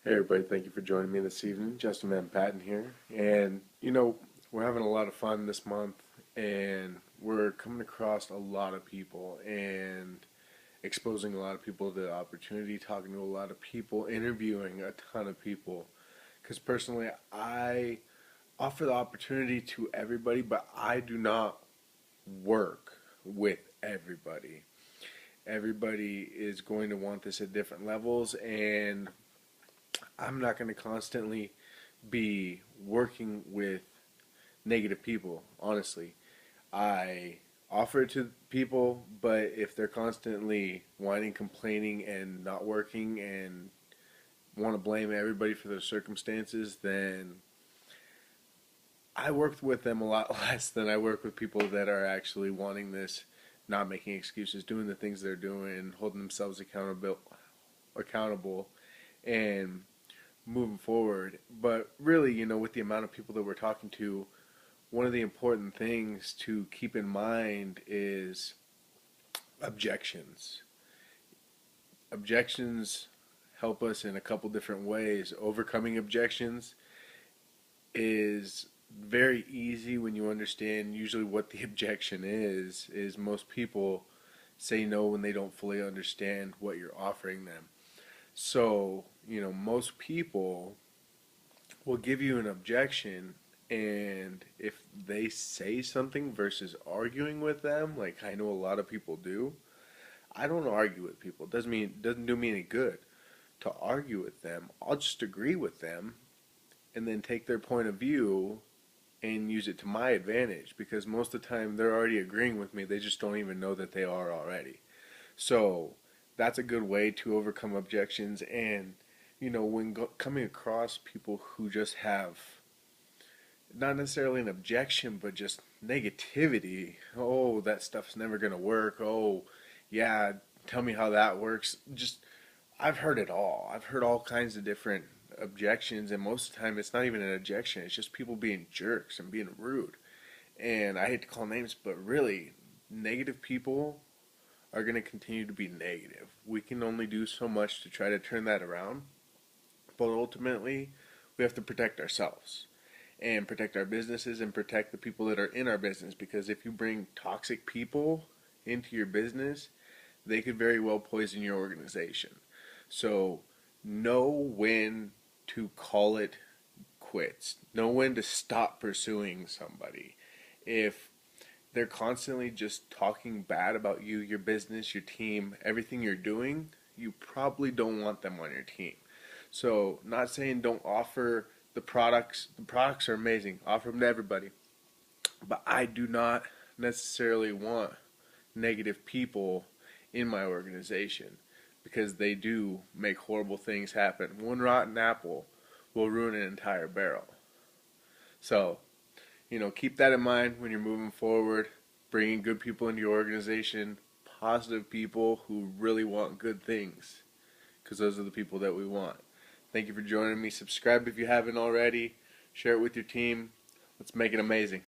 Hey everybody, thank you for joining me this evening. Justin and Patten here. And we're having a lot of fun this month and we're coming across a lot of people and exposing a lot of people to the opportunity, talking to a lot of people, interviewing a ton of people. Because personally, I offer the opportunity to everybody, but I do not work with everybody. Everybody is going to want this at different levels, and I'm not going to constantly be working with negative people, honestly. I offer it to people, but if they're constantly whining, complaining, and not working and want to blame everybody for their circumstances, then I work with them a lot less than I work with people that are actually wanting this, not making excuses, doing the things they're doing, holding themselves accountable, and moving forward. But really, with the amount of people that we're talking to, one of the important things to keep in mind is objections. Objections help us in a couple different ways. Overcoming objections is very easy when you understand usually what the objection is most people say no when they don't fully understand what you're offering them. So, most people will give you an objection, and if they say something versus arguing with them, like I know a lot of people do, I don't argue with people. Doesn't do me any good to argue with them. I'll just agree with them and then take their point of view and use it to my advantage, because most of the time they're already agreeing with me. They just don't even know that they are already. So that's a good way to overcome objections. And when coming across people who just have not necessarily an objection, but just negativity. Oh, that stuff's never going to work. Oh, yeah, tell me how that works. I've heard it all. I've heard all kinds of different objections, and most of the time it's not even an objection. It's just people being jerks and being rude. And I hate to call names, but really, negative people are going to continue to be negative. We can only do so much to try to turn that around, but ultimately, we have to protect ourselves and protect our businesses and protect the people that are in our business, because if you bring toxic people into your business, they could very well poison your organization. So know when to call it quits. Know when to stop pursuing somebody. If they're constantly just talking bad about you, your business, your team, everything you're doing, you probably don't want them on your team. So, not saying don't offer the products. The products are amazing. Offer them to everybody. But I do not necessarily want negative people in my organization, because they do make horrible things happen. One rotten apple will ruin an entire barrel. So, keep that in mind when you're moving forward, bringing good people into your organization, positive people who really want good things, because those are the people that we want. Thank you for joining me. Subscribe if you haven't already. Share it with your team. Let's make it amazing.